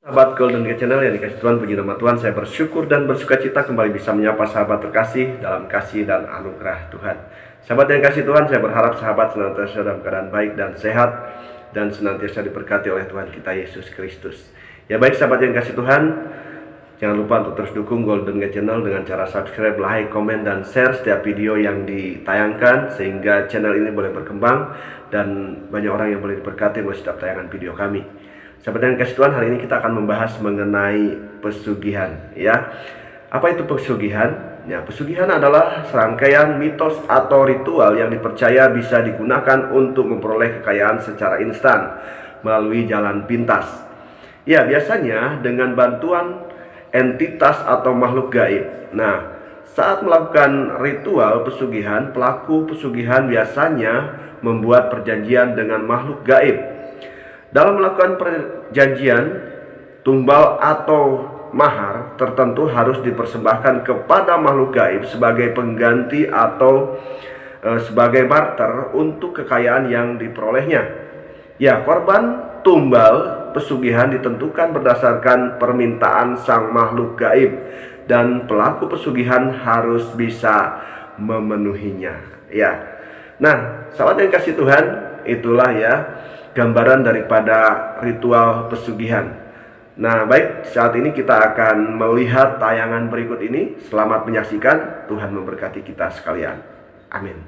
Sahabat Golden Gate Channel yang dikasih Tuhan, puji nama Tuhan, saya bersyukur dan bersuka cita kembali bisa menyapa sahabat terkasih dalam kasih dan anugerah Tuhan. Sahabat yang kasih Tuhan, saya berharap sahabat senantiasa dalam keadaan baik dan sehat dan senantiasa diberkati oleh Tuhan kita Yesus Kristus. Ya baik sahabat yang kasih Tuhan, jangan lupa untuk terus dukung Golden Gate Channel dengan cara subscribe, like, komen, dan share setiap video yang ditayangkan sehingga channel ini boleh berkembang dan banyak orang yang boleh diberkati oleh setiap tayangan video kami. Sahabat yang kasih Tuhan, hari ini kita akan membahas mengenai pesugihan. Ya, apa itu pesugihan? Ya, pesugihan adalah serangkaian mitos atau ritual yang dipercaya bisa digunakan untuk memperoleh kekayaan secara instan melalui jalan pintas. Ya, biasanya dengan bantuan entitas atau makhluk gaib. Nah, saat melakukan ritual pesugihan, pelaku pesugihan biasanya membuat perjanjian dengan makhluk gaib. Dalam melakukan perjanjian, tumbal atau mahar tertentu harus dipersembahkan kepada makhluk gaib sebagai pengganti atau sebagai barter untuk kekayaan yang diperolehnya. Ya, korban tumbal pesugihan ditentukan berdasarkan permintaan sang makhluk gaib dan pelaku pesugihan harus bisa memenuhinya. Ya. Nah, sahabat yang kasih Tuhan, itulah ya gambaran daripada ritual pesugihan. Nah baik, saat ini kita akan melihat tayangan berikut ini. Selamat menyaksikan, Tuhan memberkati kita sekalian. Amin.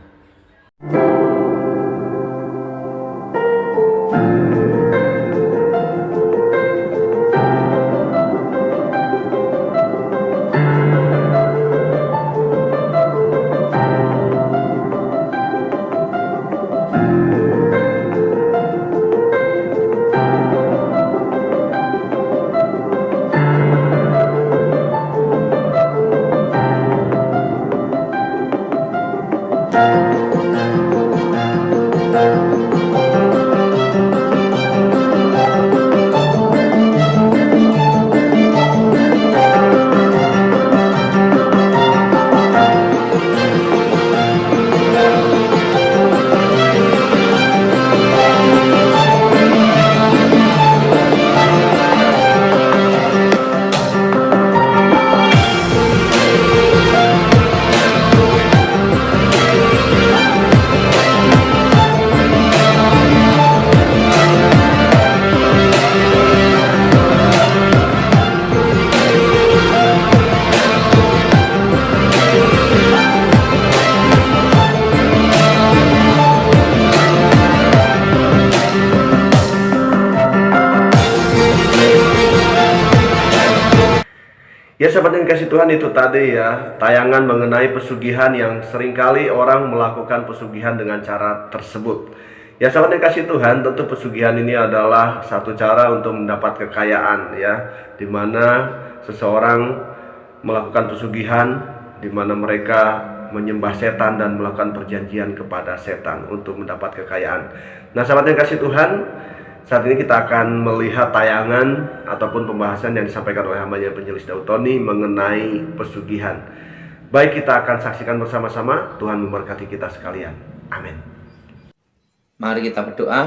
Ya sahabat yang kasih Tuhan, itu tadi ya tayangan mengenai pesugihan yang seringkali orang melakukan pesugihan dengan cara tersebut. Ya sahabat yang kasih Tuhan, tentu pesugihan ini adalah satu cara untuk mendapat kekayaan ya, dimana seseorang melakukan pesugihan dimana mereka menyembah setan dan melakukan perjanjian kepada setan untuk mendapat kekayaan. Nah sahabat yang kasih Tuhan, saat ini kita akan melihat tayangan ataupun pembahasan yang disampaikan oleh hambanya Penjelis Daud Tony mengenai pesugihan. Baik, kita akan saksikan bersama-sama. Tuhan memberkati kita sekalian. Amin. Mari kita berdoa.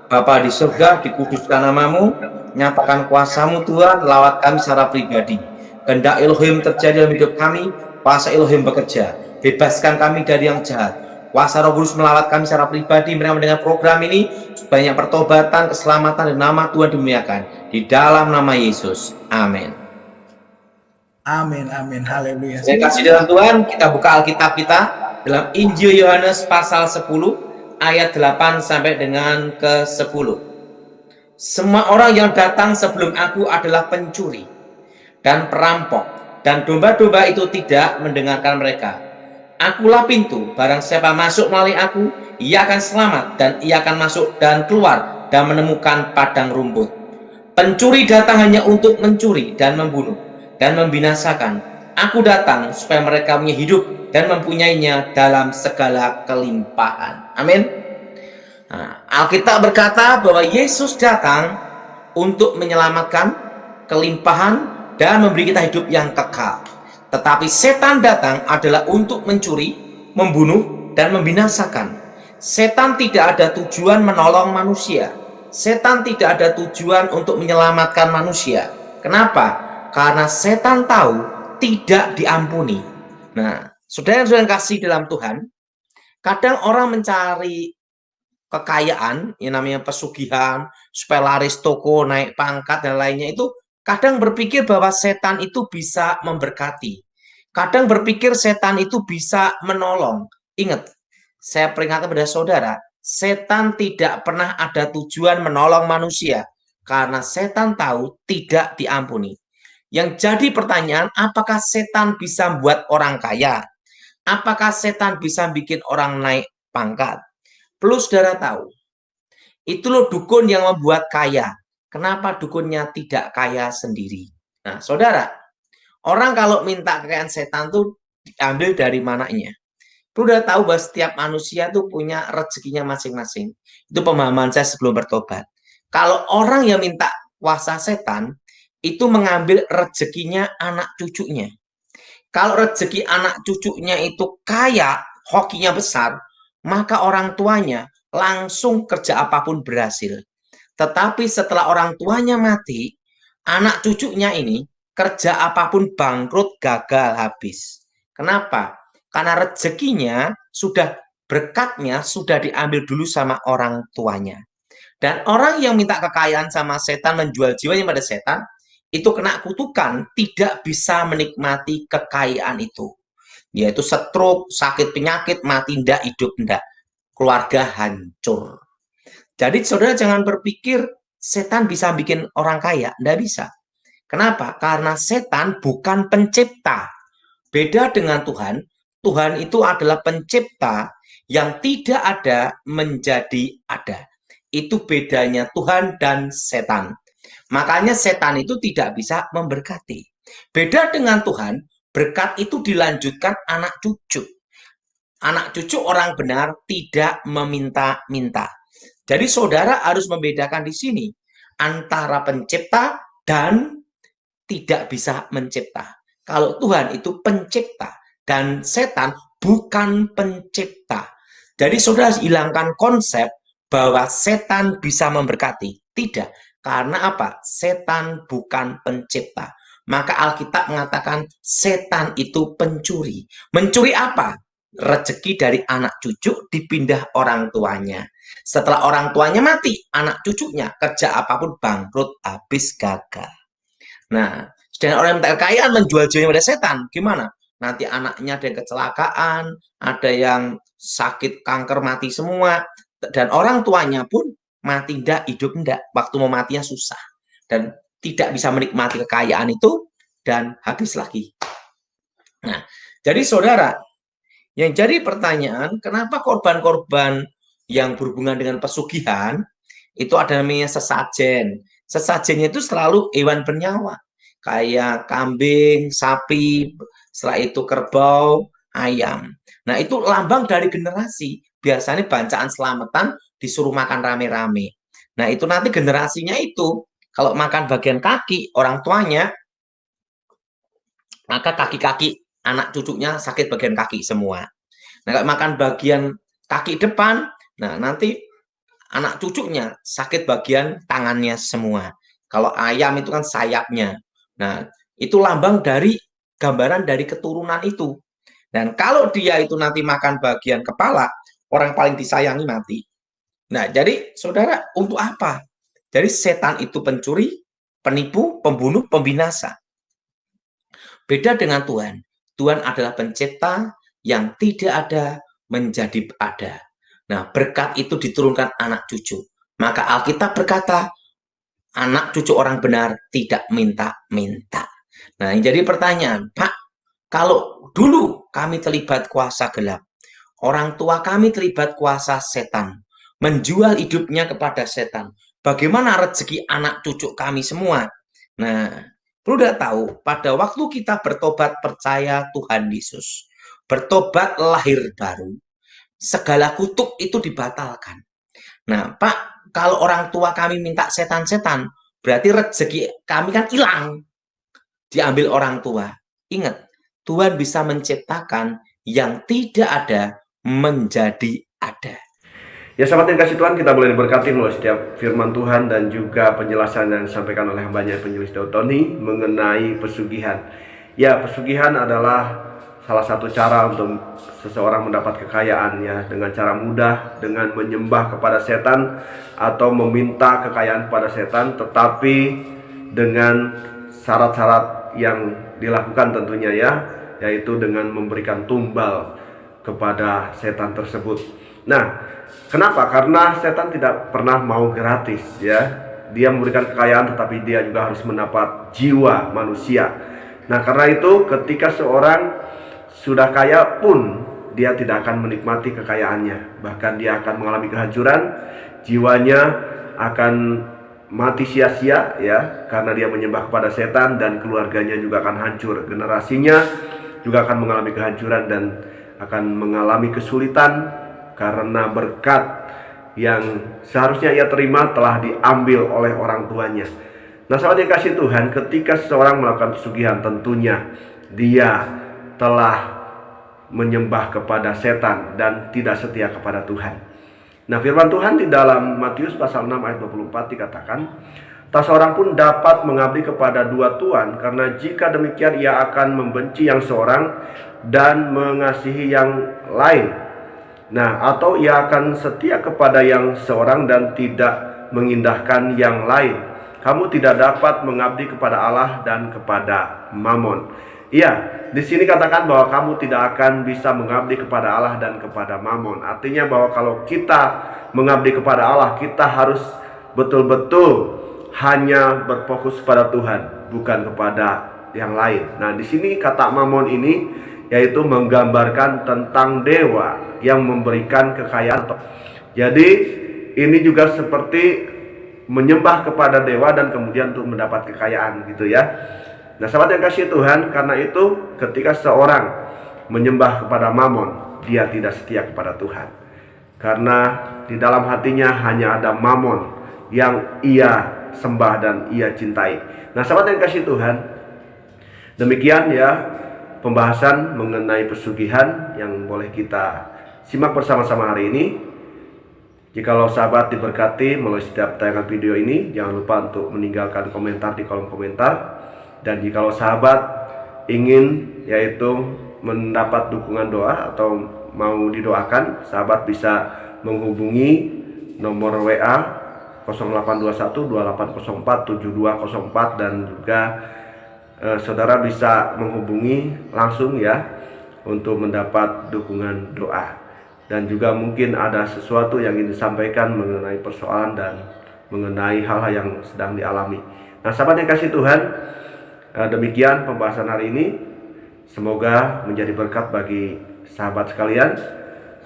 Bapa di surga, dikuduskan namamu, nyatakan kuasamu Tuhan, lawat kami secara pribadi. Kehendak Elohim terjadi dalam hidup kami, kuasa Elohim bekerja. Bebaskan kami dari yang jahat. Kuasa Roh Kudus melawat kami secara pribadi dengan program ini, banyak pertobatan, keselamatan, dan nama Tuhan dimuliakan di dalam nama Yesus. Amin. Amin, amin, haleluya. Terima kasih dalam Tuhan. Kita buka Alkitab kita dalam Injil Yohanes pasal 10 ayat 8 sampai dengan ke 10. Semua orang yang datang sebelum aku adalah pencuri dan perampok, dan domba-domba itu tidak mendengarkan mereka. Akulah pintu, barang siapa masuk melalui aku, ia akan selamat, dan ia akan masuk dan keluar dan menemukan padang rumput. Pencuri datang hanya untuk mencuri dan membunuh dan membinasakan. Aku datang supaya mereka punya hidup dan mempunyainya dalam segala kelimpahan. Amin. Nah, Alkitab berkata bahwa Yesus datang untuk menyelamatkan, kelimpahan, dan memberi kita hidup yang kekal. Tetapi setan datang adalah untuk mencuri, membunuh, dan membinasakan. Setan tidak ada tujuan menolong manusia. Setan tidak ada tujuan untuk menyelamatkan manusia. Kenapa? Karena setan tahu tidak diampuni. Nah, saudara yang sudah kasih dalam Tuhan, kadang orang mencari kekayaan, yang namanya pesugihan, supaya laris toko, naik pangkat, dan lainnya itu, kadang berpikir bahwa setan itu bisa memberkati. Kadang berpikir setan itu bisa menolong. Ingat, saya peringatkan pada saudara, setan tidak pernah ada tujuan menolong manusia, karena setan tahu tidak diampuni. Yang jadi pertanyaan, apakah setan bisa membuat orang kaya? Apakah setan bisa bikin orang naik pangkat? Perlu saudara tahu, itu loh dukun yang membuat kaya. Kenapa dukunnya tidak kaya sendiri? Nah, saudara, orang kalau minta kekayaan setan tuh diambil dari mananya. Perlu udah tahu bahwa setiap manusia tuh punya rezekinya masing-masing. Itu pemahaman saya sebelum bertobat. Kalau orang yang minta kuasa setan, itu mengambil rezekinya anak cucunya. Kalau rezeki anak cucunya itu kaya, hokinya besar, maka orang tuanya langsung kerja apapun berhasil. Tetapi setelah orang tuanya mati, anak cucunya ini kerja apapun bangkrut, gagal, habis. Kenapa? Karena rezekinya sudah, berkatnya sudah diambil dulu sama orang tuanya. Dan orang yang minta kekayaan sama setan, menjual jiwanya pada setan, itu kena kutukan, tidak bisa menikmati kekayaan itu. Yaitu stroke, sakit penyakit, mati ndak, hidup ndak. Keluarga hancur. Jadi saudara jangan berpikir setan bisa bikin orang kaya, ndak bisa. Kenapa? Karena setan bukan pencipta. Beda dengan Tuhan, Tuhan itu adalah pencipta yang tidak ada menjadi ada. Itu bedanya Tuhan dan setan. Makanya setan itu tidak bisa memberkati. Beda dengan Tuhan, berkat itu dilanjutkan anak cucu. Anak cucu orang benar tidak meminta-minta. Jadi saudara harus membedakan di sini antara pencipta dan tidak bisa mencipta. Kalau Tuhan itu pencipta dan setan bukan pencipta. Jadi saudara hilangkan konsep bahwa setan bisa memberkati. Tidak. Karena apa? Setan bukan pencipta. Maka Alkitab mengatakan setan itu pencuri. Mencuri apa? Rezeki dari anak cucu dipindah orang tuanya. Setelah orang tuanya mati, anak cucunya kerja apapun bangkrut, habis, gagal. Nah, sedangkan orang yang minta kekayaan menjual jiwanya pada setan, gimana? Nanti anaknya ada yang kecelakaan, ada yang sakit kanker mati semua, dan orang tuanya pun mati ndak, hidup ndak, waktu mau matinya susah, dan tidak bisa menikmati kekayaan itu, dan habis lagi. Nah, jadi saudara, yang jadi pertanyaan, kenapa korban-korban yang berhubungan dengan pesugihan, itu ada namanya sesajen. Sesajennya itu selalu hewan bernyawa, kayak kambing, sapi, setelah itu kerbau, ayam. Nah, itu lambang dari generasi. Biasanya bancaan selamatan disuruh makan rame-rame. Nah, itu nanti generasinya itu, kalau makan bagian kaki orang tuanya, maka kaki-kaki anak cucunya sakit bagian kaki semua. Nah, kalau makan bagian kaki depan, nah nanti anak cucunya sakit bagian tangannya semua. Kalau ayam itu kan sayapnya. Nah, itu lambang dari gambaran dari keturunan itu. Dan kalau dia itu nanti makan bagian kepala, orang paling disayangi mati. Nah, jadi saudara, untuk apa? Jadi setan itu pencuri, penipu, pembunuh, pembinasa. Beda dengan Tuhan. Tuhan adalah pencipta yang tidak ada menjadi ada. Nah, berkat itu diturunkan anak cucu. Maka Alkitab berkata, anak cucu orang benar tidak minta-minta. Nah, yang jadi pertanyaan, Pak, kalau dulu kami terlibat kuasa gelap, orang tua kami terlibat kuasa setan, menjual hidupnya kepada setan, bagaimana rezeki anak cucu kami semua? Nah, perlu udah tahu, pada waktu kita bertobat percaya Tuhan Yesus, bertobat lahir baru, segala kutuk itu dibatalkan. Nah, Pak, kalau orang tua kami minta setan-setan, berarti rezeki kami kan hilang, diambil orang tua. Ingat, Tuhan bisa menciptakan yang tidak ada menjadi ada. Ya sahabat yang kasih Tuhan, kita boleh diberkati melalui setiap firman Tuhan dan juga penjelasan yang disampaikan oleh hambanya Penyelis Daud Tony mengenai pesugihan. Ya, pesugihan adalah salah satu cara untuk seseorang mendapat kekayaan, ya, dengan cara mudah, dengan menyembah kepada setan atau meminta kekayaan kepada setan, tetapi dengan syarat-syarat yang dilakukan tentunya, ya, yaitu dengan memberikan tumbal kepada setan tersebut. Nah, kenapa? Karena setan tidak pernah mau gratis, ya. Dia memberikan kekayaan tetapi dia juga harus mendapat jiwa manusia. Nah, karena itu ketika seorang sudah kaya pun dia tidak akan menikmati kekayaannya. Bahkan dia akan mengalami kehancuran, jiwanya akan mati sia-sia, ya, karena dia menyembah kepada setan, dan keluarganya juga akan hancur. Generasinya juga akan mengalami kehancuran dan akan mengalami kesulitan karena berkat yang seharusnya ia terima telah diambil oleh orang tuanya. Nah, sahabat yang kasih Tuhan, ketika seseorang melakukan pesugihan, tentunya dia telah menyembah kepada setan dan tidak setia kepada Tuhan. Nah, firman Tuhan di dalam Matius pasal 6 ayat 24 dikatakan, tak seorang pun dapat mengabdi kepada dua tuan, karena jika demikian ia akan membenci yang seorang dan mengasihi yang lain. Nah, atau ia akan setia kepada yang seorang dan tidak mengindahkan yang lain. Kamu tidak dapat mengabdi kepada Allah dan kepada Mammon. Iya, di sini katakan bahwa kamu tidak akan bisa mengabdi kepada Allah dan kepada Mammon. Artinya bahwa kalau kita mengabdi kepada Allah, kita harus betul-betul hanya berfokus pada Tuhan, bukan kepada yang lain. Nah, di sini kata Mammon ini yaitu menggambarkan tentang dewa yang memberikan kekayaan. Jadi ini juga seperti menyembah kepada dewa dan kemudian untuk mendapat kekayaan, gitu ya. Nah, sahabat yang kasih Tuhan, karena itu ketika seorang menyembah kepada Mammon, dia tidak setia kepada Tuhan. Karena di dalam hatinya hanya ada Mammon yang ia sembah dan ia cintai. Nah, sahabat yang kasih Tuhan, demikian ya pembahasan mengenai pesugihan yang boleh kita simak bersama-sama hari ini. Jikalau sahabat diberkati melalui setiap tayangan video ini, jangan lupa untuk meninggalkan komentar di kolom komentar. Dan jikalau sahabat ingin yaitu mendapat dukungan doa atau mau didoakan, sahabat bisa menghubungi nomor WA 082128047204 dan juga saudara bisa menghubungi langsung ya untuk mendapat dukungan doa. Dan juga mungkin ada sesuatu yang ingin disampaikan mengenai persoalan dan mengenai hal-hal yang sedang dialami. Nah, sahabat yang kasih Tuhan, demikian pembahasan hari ini. Semoga menjadi berkat bagi sahabat sekalian.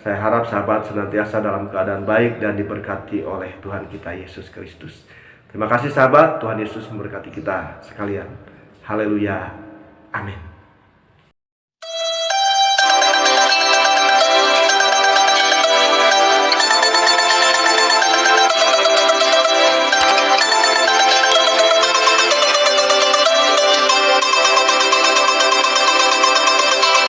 Saya harap sahabat senantiasa dalam keadaan baik dan diberkati oleh Tuhan kita Yesus Kristus. Terima kasih sahabat, Tuhan Yesus memberkati kita sekalian. Haleluya. Amin.